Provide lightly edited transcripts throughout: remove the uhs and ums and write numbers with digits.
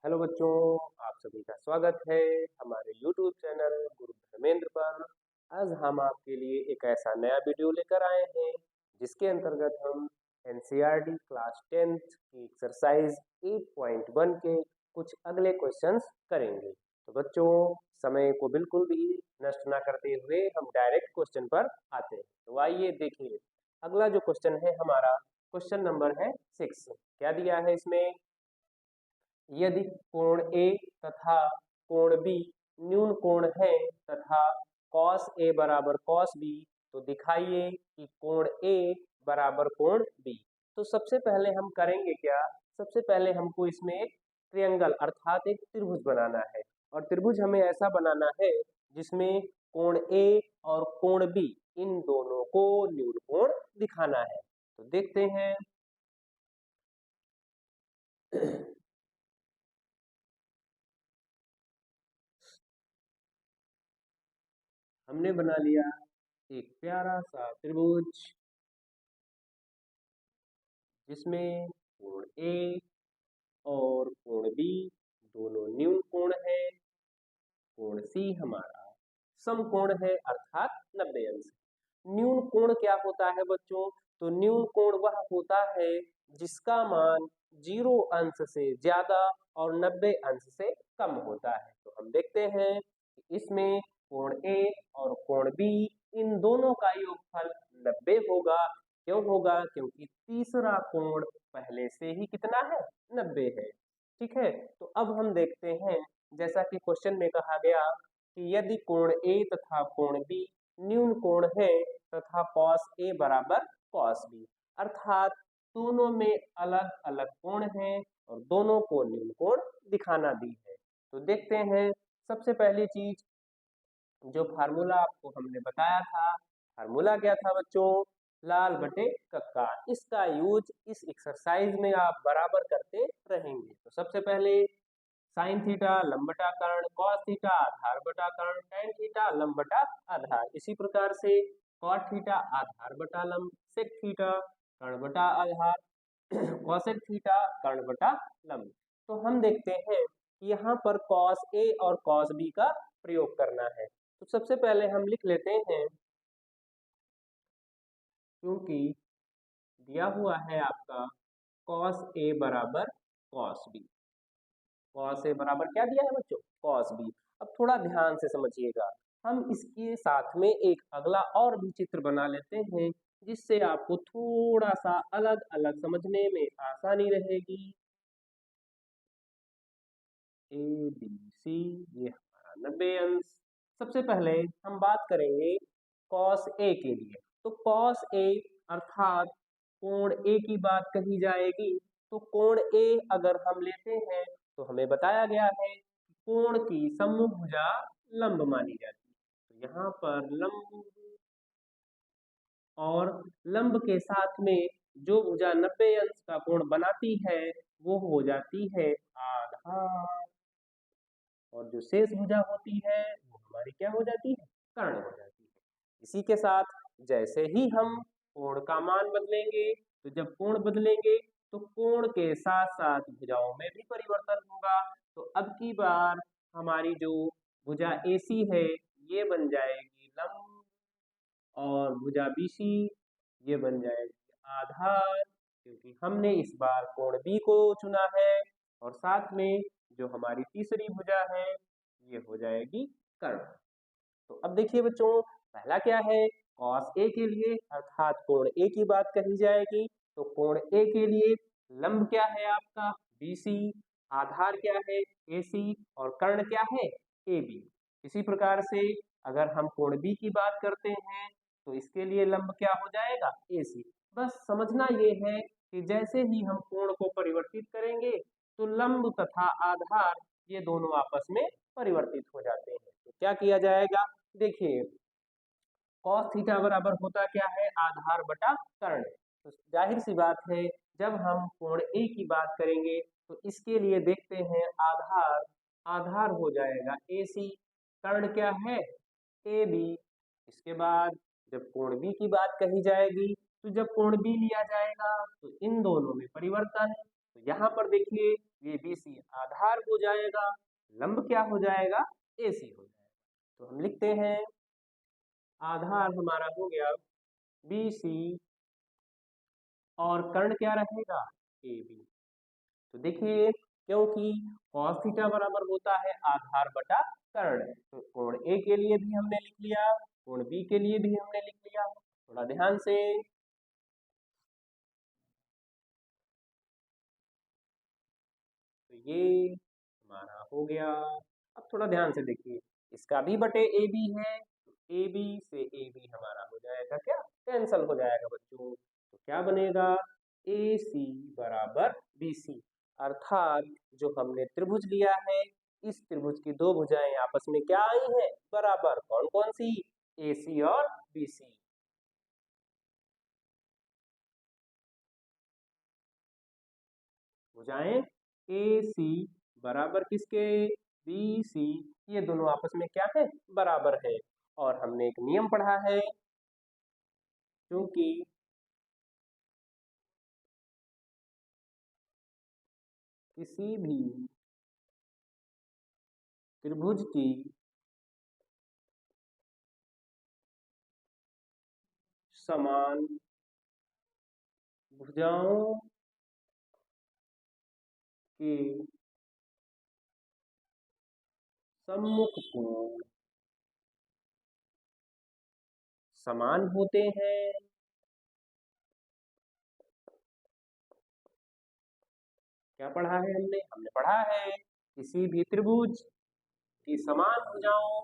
Hello बच्चों, आप सभी का स्वागत है हमारे YouTube चैनल गुरु धर्मेंद्र पर। आज हम आपके लिए एक ऐसा नया वीडियो लेकर आए हैं जिसके अंतर्गत हम NCERT क्लास 10th की एक्सरसाइज 8.1 के कुछ अगले क्वेश्चंस करेंगे। तो बच्चों, समय को बिल्कुल भी नष्ट ना करते हुए हम डायरेक्ट क्वेश्चन पर आते हैं। तो आइए देखिए, अगला जो क्वेश्चन है हमारा क्वेश्चन नंबर है 6। क्या दिया है इसमें? यदि कोण ए तथा कोण बी न्यून कोण है तथा cos ए बराबर cos बी, तो दिखाइए कि कोण ए बराबर कोण बी। तो सबसे पहले हम करेंगे क्या? सबसे पहले हमको इसमें एक ट्रायंगल अर्थात एक त्रिभुज बनाना है, और त्रिभुज हमें ऐसा बनाना है जिसमें कोण ए और कोण बी इन दोनों को न्यून कोण दिखाना है। तो देखते हैं। हमने बना लिया एक प्यारा सा त्रिभुज जिसमें कोण ए और कोण बी दोनों न्यून कोण है। कोण सी हमारा समकोण है अर्थात 90 अंश। न्यून कोण क्या होता है बच्चों? तो न्यून कोण वह होता है जिसका मान 0 अंश से ज्यादा और 90 अंश से कम होता है। तो हम देखते हैं कि इसमें कोण ए और कोण बी इन दोनों का योगफल 90 होगा। क्यों होगा? क्योंकि तीसरा कोण पहले से ही कितना है? 90 है। ठीक है, तो अब हम देखते हैं, जैसा कि क्वेश्चन में कहा गया कि यदि कोण ए तथा कोण बी न्यून कोण है तथा cos ए बराबर cos बी, अर्थात दोनों में अलग अलग कोण है और दोनों को न्यून कोण दिखाना दी है। तो देखते हैं, सबसे पहली चीज जो फार्मूला आपको हमने बताया था, फार्मूला क्या था बच्चों? लाल बटे कक्का। इसका यूज इस एक्सरसाइज में आप बराबर करते रहेंगे। तो सबसे पहले साइन थीटा लंब बटा कर्ण, कॉस थीटा आधार बटा कर्ण, टेन थीटा लंब बटा आधार। इसी प्रकार से कॉट थीटा आधार बटा लंब, सेक थीटा कर्ण बटा आधार, कॉसेक थीटा कर्ण बटा लंब। तो हम देखते हैं कि यहाँ पर कॉस ए और कॉस बी का प्रयोग करना है। तो सबसे पहले हम लिख लेते हैं, क्योंकि दिया हुआ है आपका कॉस ए बराबर कॉस बी। कॉस ए बराबर क्या दिया है बच्चों? Cos B. अब थोड़ा ध्यान से समझिएगा, हम इसके साथ में एक अगला और भी चित्र बना लेते हैं जिससे आपको थोड़ा सा अलग अलग समझने में आसानी रहेगी। ए बी सी, ये हमारा 90 अंश। सबसे पहले हम बात करेंगे कॉस ए के लिए। तो कॉस ए अर्थात कोण ए की बात कही जाएगी। तो कोण ए अगर हम लेते हैं तो हमें बताया गया है कि कोण की सम्मुख भुजा लंब मानी जाती है। तो यहाँ पर लंब और लंब के साथ में जो भुजा 90 अंश का कोण बनाती है वो हो जाती है आधार, और जो शेष भुजा होती है वो हमारी क्या हो जाती है? कर्ण हो जाती है। इसी के साथ जैसे ही हम कोण का मान बदलेंगे, तो जब कोण बदलेंगे तो कोण के साथ साथ भुजाओं में भी परिवर्तन होगा। तो अब की बार हमारी जो भुजा AC है ये बन जाएगी लंब, और भुजा BC ये बन जाएगी आधार, क्योंकि हमने इस बार कोण B को चुना है। और साथ में जो हमारी तीसरी भुजा है ये हो जाएगी कर्ण। तो अब देखिए बच्चों, पहला क्या है? कॉस ए के लिए अर्थात कोण ए की बात कही जाएगी। तो कोण ए के लिए लंब क्या है आपका? BC, आधार क्या है? AC, और कर्ण क्या है? AB। इसी प्रकार से अगर हम कोण बी की बात करते हैं तो इसके लिए लंब क्या हो जाएगा? AC। बस समझना ये है कि जैसे ही हम कोण को परिवर्तित करेंगे तो लंब तथा आधार ये दोनों आपस में परिवर्तित हो जाते हैं। तो क्या किया जाएगा? देखिए, कॉस थीटा बराबर होता क्या है? आधार बटा कर्ण। तो जाहिर सी बात है, जब हम कोण ए की बात करेंगे तो इसके लिए देखते हैं आधार, आधार हो जाएगा AC, कर्ण क्या है? AB। इसके बाद जब कोण बी की बात कही जाएगी तो जब कोण बी लिया जाएगा तो इन दोनों में परिवर्तन। तो यहाँ पर देखिए ये BC आधार हो लंब क्या हो जाएगा, AC हो जाएगा। तो हम लिखते हैं आधार हमारा हो गया BC और कर्ण क्या रहेगा, AB। तो देखिए क्योंकि cos थीटा बराबर होता है आधार बटा कर्ण, तो कोण A के लिए भी हमने लिख लिया, कोण B के लिए भी हमने लिख लिया। थोड़ा ध्यान से, तो ये हमारा हो गया। अब थोड़ा ध्यान से देखिए, इसका भी बटे AB है, तो AB से AB हमारा हो जाएगा क्या, कैंसल हो जाएगा बच्चों। तो क्या बनेगा, AC बराबर BC, अर्थात जो हमने त्रिभुज लिया है, इस त्रिभुज की दो भुजाएं आपस में क्या आई हैं, बराबर। कौन कौन सी, AC और BC। भुजाएं AC बराबर किसके, BC, ये दोनों आपस में क्या है, बराबर है। और हमने एक नियम पढ़ा है, क्योंकि किसी भी त्रिभुज की समान भुजाओं के सम्मुख कोण समान होते हैं। क्या पढ़ा है हमने, हमने पढ़ा है किसी भी त्रिभुज की समान भुजाओं,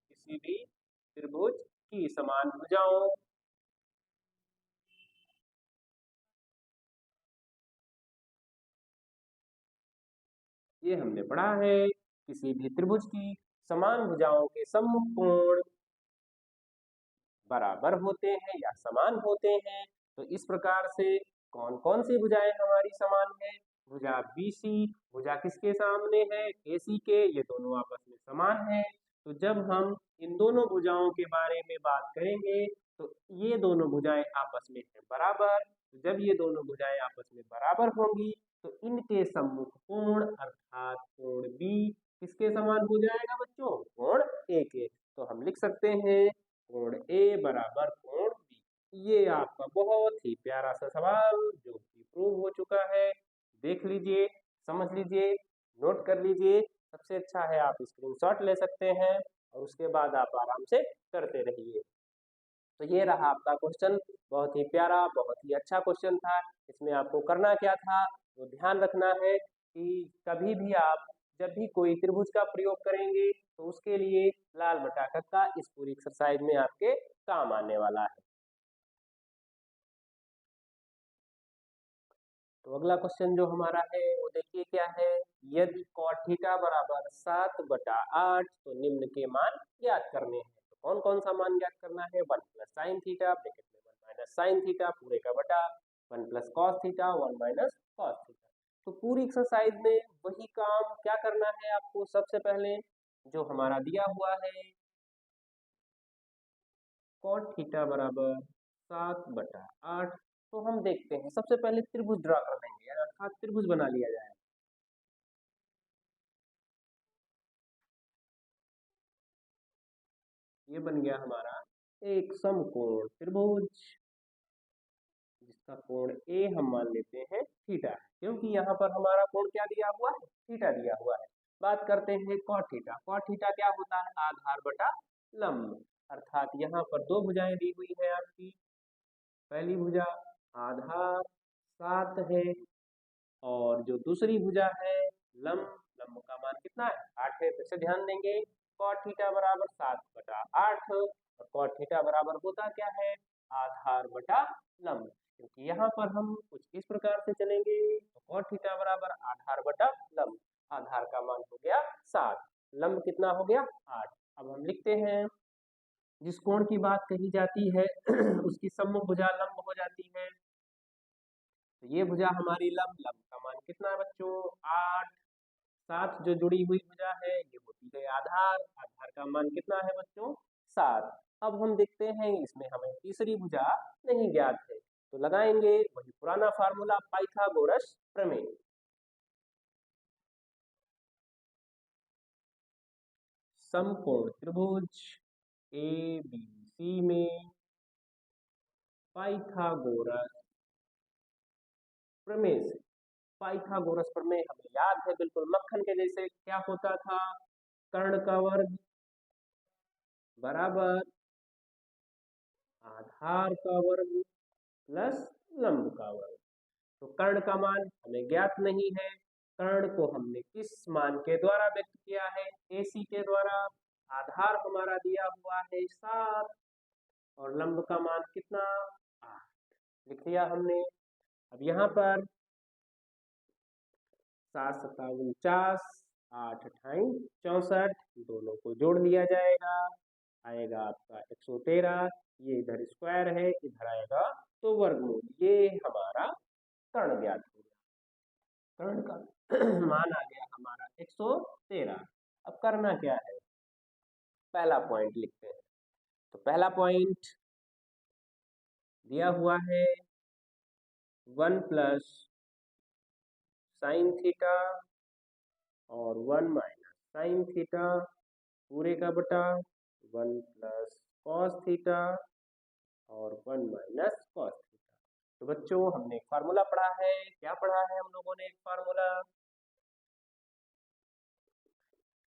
किसी भी त्रिभुज की समान भुजाओं ये हमने पढ़ा है किसी भी त्रिभुज की समान भुजाओं के सम्मुख कोण बराबर होते हैं या समान होते हैं। तो इस प्रकार से कौन कौन सी भुजाएं हमारी समान है, भुजा BC, भुजा किसके सामने है, AC के, ये दोनों आपस में समान है। तो जब हम इन दोनों भुजाओं के बारे में बात करेंगे, तो ये दोनों भुजाएं आपस में है बराबर। तो जब ये दोनों भुजाएं आपस में बराबर होंगी, तो इनके सम्मुख कोण अर्थात कोण B किसके समान हो जाएगा बच्चों, कोण A के। तो हम लिख सकते हैं कोण A बराबर कोण B। ये आपका बहुत ही प्यारा सा सवाल जो कि प्रूव हो चुका है, देख लीजिए, समझ लीजिए, नोट कर लीजिए। सबसे अच्छा है आप स्क्रीनशॉट ले सकते हैं और उसके बाद आप आराम से करते रहिए। तो ये रहा आपका क्वेश्चन, बहुत ही प्यारा, बहुत ही अच्छा क्वेश्चन था। इसमें आपको करना क्या था, वो ध्यान रखना है कि कभी भी आप जब भी कोई त्रिभुज का प्रयोग करेंगे, तो उसके लिए लाल बटा कक्का इस पूरी एक्सरसाइज में आपके काम आने वाला है। तो अगला क्वेश्चन जो हमारा है वो देखिए क्या है, यदि cot थीटा बराबर 7/8, तो निम्न के मान ज्ञात करने हैं। तो कौन कौन सा मान ज्ञात करना है, 1 + sin थीटा ब्रैकेट में 1 - sin थीटा पूरे का बटा 1 + cos थीटा 1 - cos थीटा। तो पूरी एक्सरसाइज में वही काम क्या करना है आपको, सबसे पहले जो हमारा दिया हुआ है cot थीटा बराबर 7/8, तो हम देखते हैं सबसे पहले त्रिभुज ड्रा कर लेंगे, अर्थात त्रिभुज बना लिया जाए। ये बन गया हमारा एक समकोण त्रिभुज, जिसका कोण A हम मान लेते हैं थीटा, क्योंकि यहाँ पर हमारा कोण क्या दिया हुआ है, थीटा दिया हुआ है। बात करते हैं cot थीटा। cot थीटा क्या होता है, आधार बटा लंब, अर्थात यहाँ पर दो भुजाएं दी हुई है आपकी। पहली भुजा आधार 7 है और जो दूसरी भुजा है लंब, लंब का मान कितना है, 8 है। फिर से ध्यान देंगे, cot थीटा बराबर 7/8 और cot थीटा बराबर होता क्या है, आधार बटा लंब। क्योंकि यहाँ पर हम कुछ इस प्रकार से चलेंगे, तो cot थीटा बराबर आधार बटा लंब, आधार का मान हो गया 7, लंब कितना हो गया 8। अब हम लिखते हैं जिस कोण की बात कही जाती है उसकी सम्मुख भुजा लंब हो जाती है। तो ये भुजा हमारी लंब, लंब का मान कितना है बच्चों 8, 7 जो जुड़ी हुई भुजा है ये होती है आधार, आधार का मान कितना है बच्चों 7। अब हम देखते हैं इसमें हमें तीसरी भुजा नहीं ज्ञात है, तो लगाएंगे वही पुराना फार्मूला पाइथागोरस प्रमेय। समकोण त्रिभुज ABC में पाइथागोरस प्रमेय से, पाइथागोरस प्रमेय हमें याद है बिल्कुल मक्खन के जैसे, क्या होता था, कर्ण का वर्ग बराबर आधार का वर्ग प्लस लंब का वर्ग। तो कर्ण का मान हमें ज्ञात नहीं है, कर्ण को हमने किस मान के द्वारा व्यक्त किया है, AC के द्वारा। आधार हमारा दिया हुआ है 7 और लंब का मान कितना, 8 लिख लिया हमने। अब यहाँ पर 7 7 49, 8 28 64, दोनों को जोड़ लिया जाएगा, आएगा आपका 113। ये इधर स्क्वायर है, इधर आएगा तो वर्गमूल। ये हमारा कर्ण ज्ञात हो गया, कर्ण का मान आ गया हमारा 113। अब करना क्या है, पहला पॉइंट लिखते हैं। तो पहला पॉइंट दिया हुआ है 1 प्लस साइन थीटा और 1 माइनस साइन थीटा पूरे का बटा 1 प्लस कॉस थीटा और 1 माइनस कॉस थीटा। तो बच्चों हमने एक फार्मूला पढ़ा है, क्या पढ़ा है हम लोगों ने, एक formula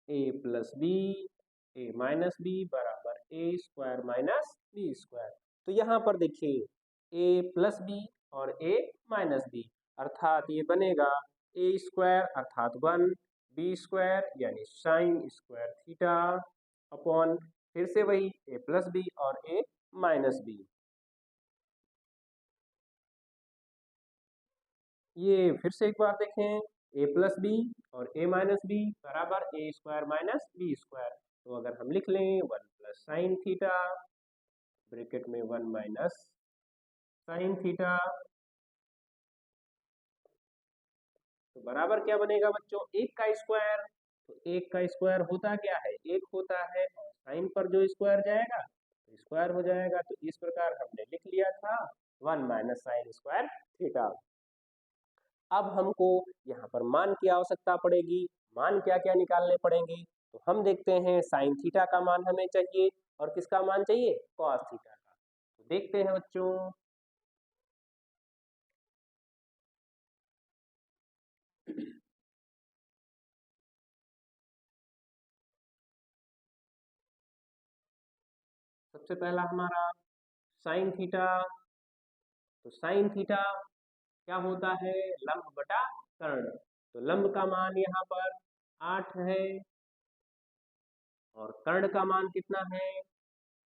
a plus B a minus B बराबर a square minus B square. तो यहाँ पर देखिए a प्लस बी और a माइनस बी, अर्थात ये बनेगा a स्क्वायर अर्थात 1 b स्क्वायर यानी साइन स्क्वायर थीटा अपॉन फिर से वही a प्लस बी और a माइनस बी। ये फिर से एक बार देखें, a प्लस बी और a माइनस बी बराबर a square minus B square. तो अगर हम लिख लें 1 प्लस साइन थीटा ब्रैकेट में 1 माइनस साइन थीटा, तो बराबर क्या बनेगा बच्चों, 1 का स्क्वायर। तो 1 का स्क्वायर होता क्या है, 1 होता है, और साइन पर जो स्क्वायर जाएगा तो स्क्वायर हो जाएगा। तो इस प्रकार हमने लिख लिया था 1 माइनस साइन स्क्वायर थीटा। अब हमको यहाँ पर मान की आवश्यकता पड़ेगी, मान क्या क्या निकालने पड़ेंगे। तो हम देखते हैं साइन थीटा का मान हमें चाहिए और किसका मान चाहिए, कॉस थीटा का। तो देखते हैं बच्चों, सबसे पहला हमारा साइन थीटा। तो साइन थीटा क्या होता है, लंब बटा कर्ण। तो लंब का मान यहाँ पर 8 है और कर्ण का मान कितना है,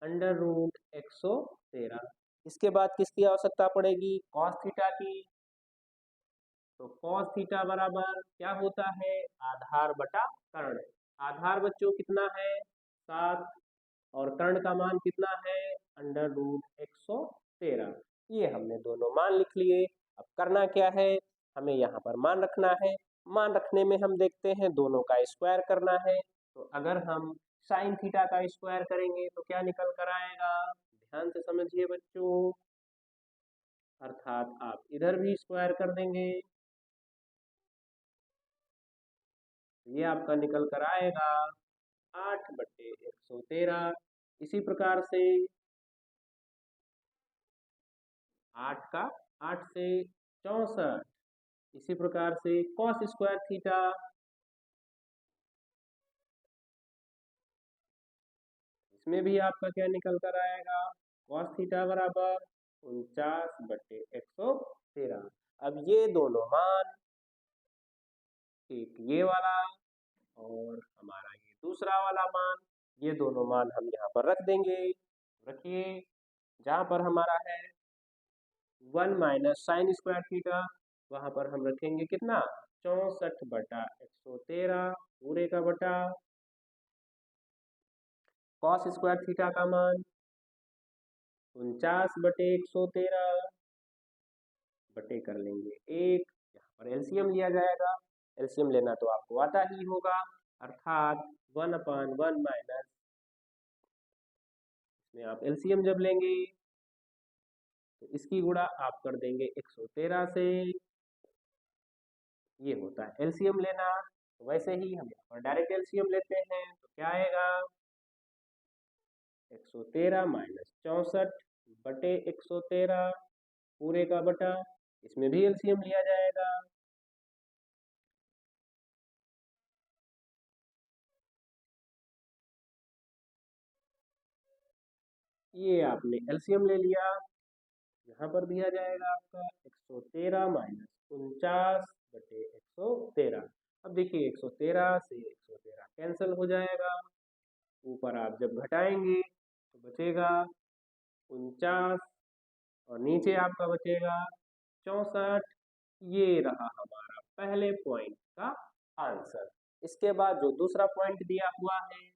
अंडर रूट 113। इसके बाद किसकी आवश्यकता पड़ेगी, कॉस थीटा की। तो कॉस थीटा बराबर क्या होता है, आधार बटा कर्ण। आधार बच्चों कितना है 7 और कर्ण का मान कितना है, अंडर रूट 113। ये हमने दोनों मान लिख लिए। अब करना क्या है, हमें यहाँ पर मान रखना है। मान रखने में हम देखते हैं दोनों का स्क्वायर करना है। तो अगर हम साइन थीटा का स्क्वायर करेंगे तो क्या निकल कर आएगा, ध्यान से समझिए बच्चों, अर्थात आप इधर भी स्क्वायर कर देंगे, ये आपका निकल कर आएगा 8/113। इसी प्रकार से 8 का 8 से 64, इसी प्रकार से कॉस स्क्वायर थीटा, इसमें भी आपका क्या निकल कर आएगा, कॉस थीटा बराबर 49/113। अब ये दोनों मान, एक ये वाला और हमारा ये दूसरा वाला मान, ये दोनों मान हम यहाँ पर रख देंगे। रखिए, जहाँ पर हमारा है 1 माइनस साइन स्क्वायर थीटा, वहां पर हम रखेंगे कितना, 64/113 पूरे का बटा कॉस स्क्वायर थीटा का मान 49/113 बटे कर लेंगे 1, यहाँ पर एलसीएम लिया जाएगा। एलसीएम लेना तो आपको आता ही होगा, अर्थात 1/1 माइनस, इसमें आप एलसीएम जब लेंगे तो इसकी गुणा आप कर देंगे 113 से, ये होता है एलसीएम लेना। तो वैसे ही हम यहाँ पर डायरेक्ट एलसीएम लेते हैं तो क्या आएगा 113 माइनस 64 बटे 113 पूरे का बटा, इसमें भी एलसीएम लिया जाएगा। ये आपने एलसीएम ले लिया, यहाँ पर दिया जाएगा आपका 113 माइनस 49 बटे 113। अब देखिए 113 से 113 कैंसिल हो जाएगा, ऊपर आप जब घटाएंगे तो बचेगा 49 और नीचे आपका बचेगा 64। ये रहा हमारा पहले पॉइंट का आंसर। इसके बाद जो दूसरा पॉइंट दिया हुआ है,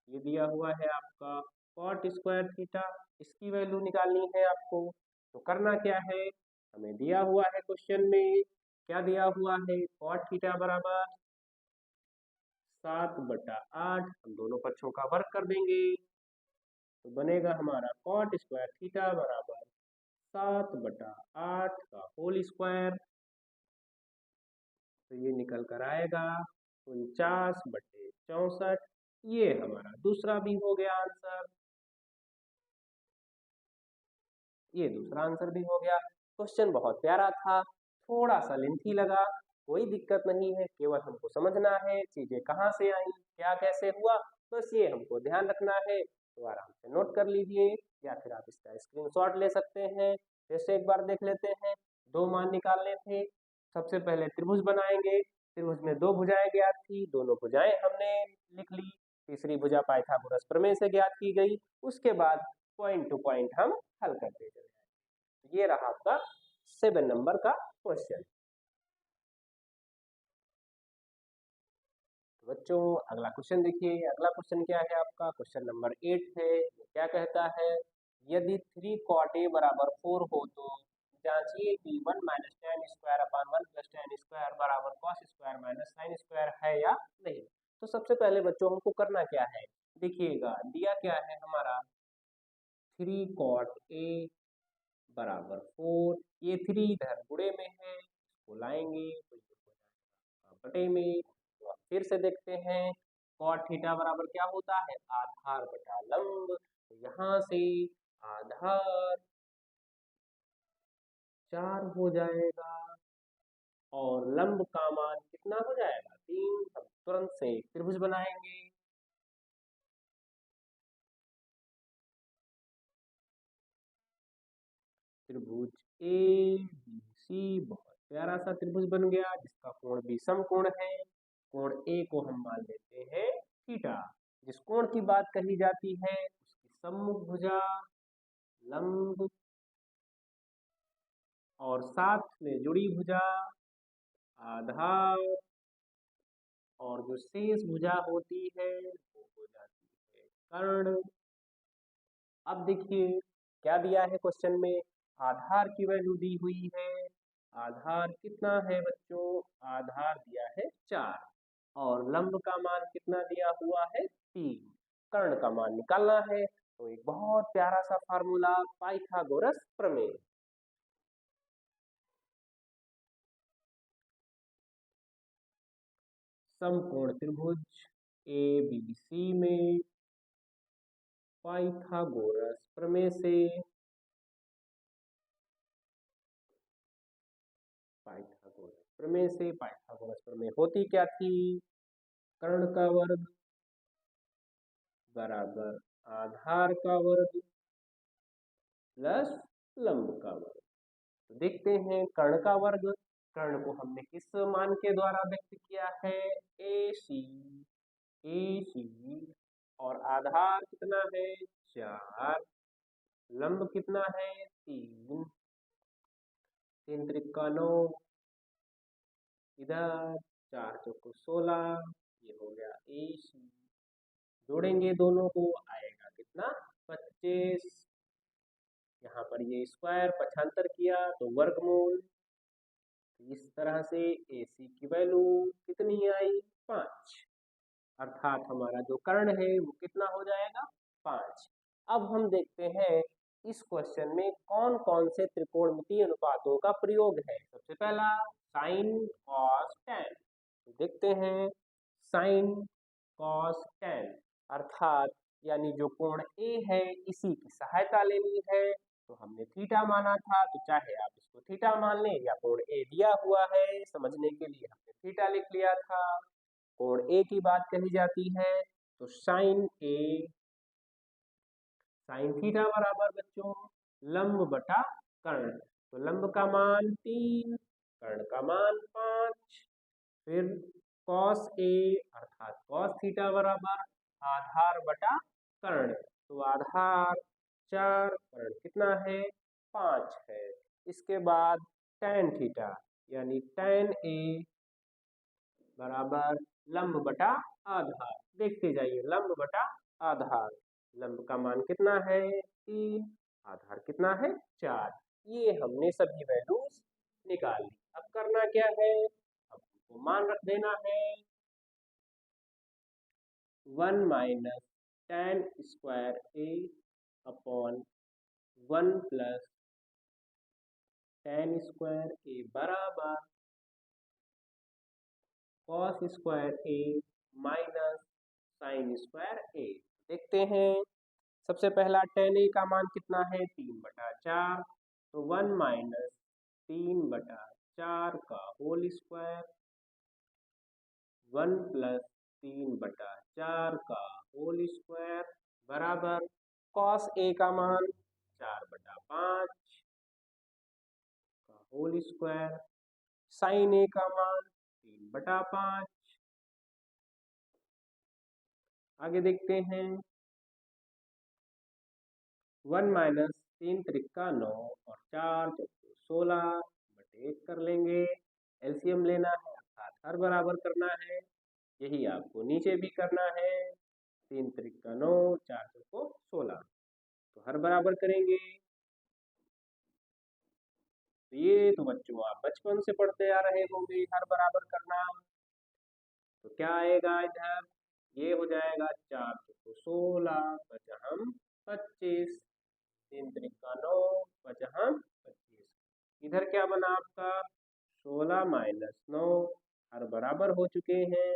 ये दिया हुआ है आपका कॉट स्क्वायर थीटा, इसकी वैल्यू निकालनी है आपको। तो करना क्या है, हमें दिया हुआ है क्वेश्चन में, क्या दिया हुआ है, कॉट थीटा बराबर 7/8, हम दोनों पक्षों का वर्ग कर देंगे तो बनेगा हमारा कॉट स्क्वायर थीटा बराबर 7/8 का होल स्क्वायर। तो ये निकल कर आएगा 49 बटे 64। ये हमारा दूसरा भी हो गया आंसर, ये दूसरा आंसर भी हो गया। क्वेश्चन बहुत प्यारा था, थोड़ा सा लेंथी लगा, कोई दिक्कत नहीं है, केवल हमको समझना है चीजें कहाँ से आई, क्या कैसे हुआ, बस ये हमको ध्यान रखना है। तो आराम से नोट कर लीजिए या फिर आप इसका स्क्रीनशॉट ले सकते हैं। फिर से एक बार देख लेते हैं, दो मान निकालने थे। सबसे पहले त्रिभुज बनाएंगे, त्रिभुज में दो भुजाएं ज्ञात थी, दोनों भुजाएं हमने लिख ली। तीसरी भुजा पाइथागोरस प्रमेय से ज्ञात की गई। उसके बाद पॉइंट टू पॉइंट हम हल करते चले। ये रहा आपका 7 नंबर का क्वेश्चन। तो बच्चों अगला क्वेश्चन देखिए, अगला क्वेश्चन क्या है आपका, क्वेश्चन नंबर 8 है। क्या कहता है, यदि 3 cot a बराबर 4 हो तो जांचिए कि 1 minus tan square upon 1 plus tan square बराबर cos square minus sin square है या नहीं। तो सबसे पहले बच्चों हमको करना क्या है, देखिएगा दिया क्या है हमारा 3 cot a बराबर 4, ये 3 इधर गुणे में है, इसको लाएंगे तो ये हो जाएगा बटे में। तो फिर से देखते हैं cot थीटा बराबर क्या होता है, आधार बटा लंब। तो यहाँ से आधार 4 हो जाएगा और लंब का मान कितना हो जाएगा 3। हम तुरंत से त्रिभुज बनाएंगे, त्रिभुज ए बी सी, बहुत प्यारा सा त्रिभुज बन गया जिसका कोण भी समकोण है। कोण ए को हम मान लेते हैं थीटा। जिस कोण की बात कही जाती है उसकी सम्मुख भुजा, लंब और साथ में जुड़ी भुजा आधार, और जो शेष भुजा होती है वो हो जाती है कर्ण। अब देखिए क्या दिया है क्वेश्चन में, आधार की वैल्यू दी हुई है। आधार कितना है बच्चों, आधार दिया है 4 और लंब का मान कितना दिया हुआ है 3। कर्ण का मान निकालना है, तो एक बहुत प्यारा सा फार्मूला पाइथागोरस प्रमेय। समकोण त्रिभुज ए बी सी में पाइथागोरस प्रमेय से, पाइथागोरस प्रमेय होती क्या थी, कर्ण का वर्ग बराबर आधार का वर्ग प्लस लंब का वर्ग। तो देखते हैं कर्ण का वर्ग, कर्ण को हमने किस मान के द्वारा व्यक्त किया है, ए सी, ए सी, और आधार कितना है 4, लंब कितना है 3, 3 त्रिका 9, इधर 4 चौको 16, ये हो गया ए सी। जोड़ेंगे दोनों को आएगा कितना 25। यहाँ पर ये स्क्वायर पक्षांतर किया तो वर्गमूल। इस तरह से AC की वैल्यू कितनी आई 5, अर्थात हमारा जो कर्ण है वो कितना हो जाएगा 5। अब हम देखते हैं इस क्वेश्चन में कौन कौन से त्रिकोणमितीय अनुपातों का प्रयोग है। सबसे पहला साइन कॉस टैन, देखते हैं साइन कॉस टेन, अर्थात यानी जो कोण ए है इसी की सहायता लेनी है। तो हमने थीटा माना था, तो चाहे आप इसको थीटा मान लें या कोण ए दिया हुआ है समझने के लिए हमने थीटा लिख लिया था। कोण ए की बात कही जाती है तो साइन ए, साइन थीटा बराबर बच्चों लंब बटा कर्ण। तो लंब का मान 3, कर्ण का मान 5। फिर कॉस ए अर्थात कॉस थीटा बराबर आधार बटा कर्ण। तो आधार 4, कर्ण कितना है 5 है। इसके बाद tan थीटा यानी tan ए बराबर लंब बटा आधार। देखते जाइए लंब बटा आधार, लंब का मान कितना है 3, आधार कितना है 4। ये हमने सभी वैल्यूज निकाल ली। अब करना क्या है, अब हमको मान रख देना है 1 माइनस tan स्क्वायर ए अपॉन 1 प्लस tan स्क्वायर ए बराबर कॉस स्क्वायर ए माइनस साइन स्क्वायर ए। देखते हैं सबसे पहला tan ए का मान कितना है 3/4, तो 1 माइनस 3/4 का होल स्क्वायर 1 प्लस 3/4 का होल स्क्वायर बराबर कॉस ए का मान 4/5 का होल स्क्वायर, साइन ए का मान 3/5। आगे देखते हैं 1 माइनस 3 त्रिका 9 और 4 चौके 16/1 कर लेंगे। एलसीएम लेना है अर्थात हर बराबर करना है, यही आपको नीचे भी करना है। 3 त्रिका 9, 4 चौको 16, तो हर बराबर करेंगे। तो ये तो बच्चों आप बचपन से पढ़ते आ रहे होंगे हर बराबर करना। तो क्या आएगा इधर, ये हो जाएगा 4 चौको 16 पचहम 25, 3 त्रिका 9 पचहम 25। इधर क्या बना आपका 16 माइनस 9, हर बराबर हो चुके हैं।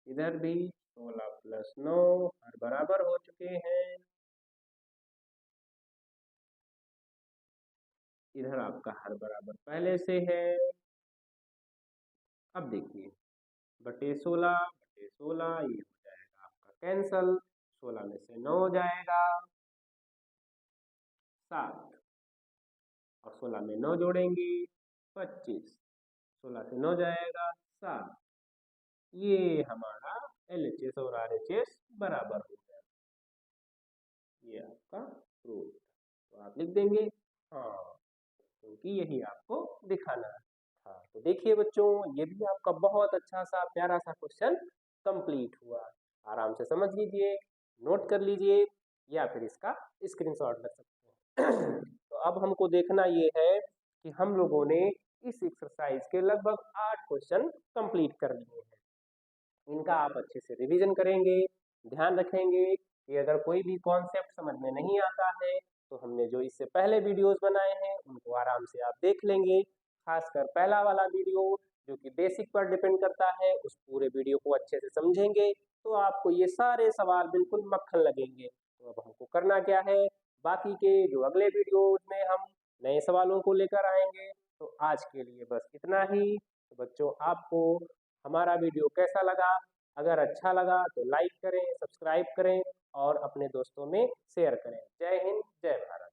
इधर भी 16 प्लस 9 हर बराबर हो चुके हैं। इधर आपका हर बराबर पहले से है। अब देखिए बटे 16 बटे 16, ये हो जाएगा आपका कैंसल, 16 में से 9 जाएगा 7 और 16 में 9 जोड़ेंगे 25, 16 से 9 जाएगा 7। ये हमारा LHS और RHS बराबर हो गया। ये आपका प्रूफ, तो आप लिख देंगे हाँ, क्योंकि यही आपको दिखाना था। तो देखिए बच्चों, ये भी आपका बहुत अच्छा सा प्यारा सा क्वेश्चन कंप्लीट हुआ। आराम से समझ लीजिए, नोट कर लीजिए या फिर इसका स्क्रीनशॉट रख सकते हैं। तो अब हमको देखना ये है कि हम लोगों ने इस एक्सरसाइज के लगभग 8 क्वेश्चन कंप्लीट कर लिए हैं। इनका आप अच्छे से रिवीजन करेंगे, ध्यान रखेंगे कि अगर कोई भी कॉन्सेप्ट समझ में नहीं आता है तो हमने जो इससे पहले वीडियोस बनाए हैं उनको आराम से आप देख लेंगे। खासकर पहला वाला वीडियो जो कि बेसिक पर डिपेंड करता है, उस पूरे वीडियो को अच्छे से समझेंगे तो आपको ये सारे सवाल बिल्कुल मक्खन लगेंगे। तो अब हमको करना क्या है, बाकी के जो अगले वीडियोज में हम नए सवालों को लेकर आएंगे। तो आज के लिए बस इतना ही। तो बच्चों, आपको हमारा वीडियो कैसा लगा? अगर अच्छा लगा तो लाइक करें, सब्सक्राइब करें और अपने दोस्तों में शेयर करें। जय हिंद, जय भारत।